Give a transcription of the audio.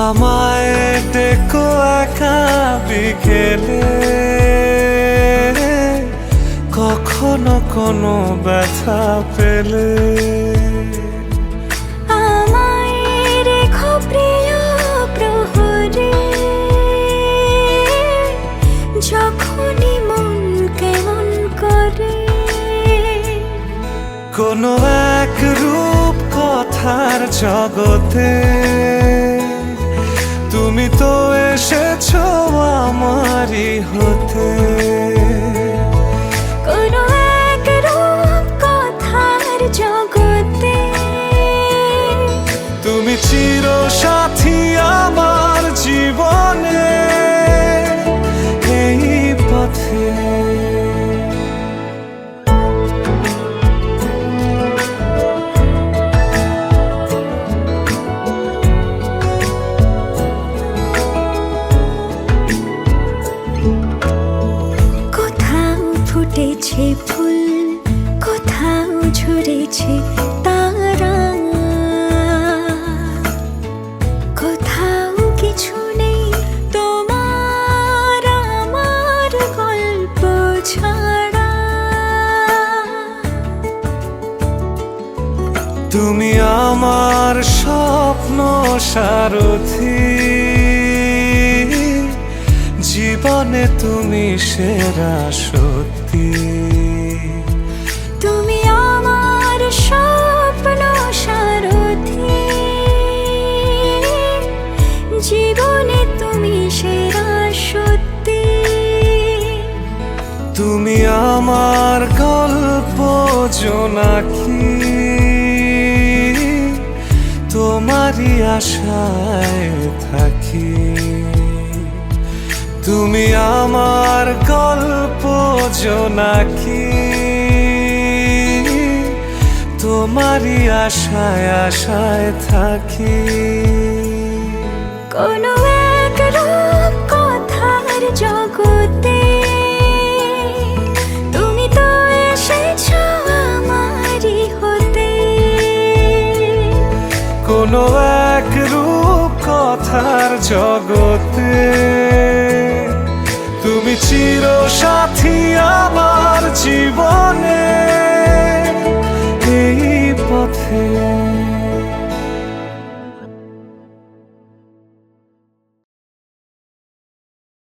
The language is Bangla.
আমায় ডেকো একা বিকেলে, কখনো কোনো ব্যথা পেলে। আমায় রেখো প্রিয় প্রহরে, যখনই মন কেমন করে। কোনো এক রূপ কথার জগতে তুমি তো এসেছো আমারই হতে। কোনো এক রূপ কথার জগতে তুমি চির সাথী আমার জীবনে, এই পথে। কোথাও ফুটেছে ফুল, কোথাও ঝরেছে তারা, কোথাও কিছু নেই তোমার আমার গল্প ছাড়া। তুমি আমার স্বপ্ন সারথি, জীবনে তুমি সেরা সত্যি। তুমি আমার স্বপ্ন সারথি, জীবনে তুমি সেরা সত্যি। তুমি আমার গল্প জোনাকি, তোমারই আশায় থাকি। তুমি আমার গল্প জোনাকি, তোমারই আশায় আশায় থাকি। কোনো এক রূপ কথার জগতে তুমি তো এসেছো আমারই হতে। কোনো এক রূপ কথার জগতে তুমি চির সাথী আমার জীবনে।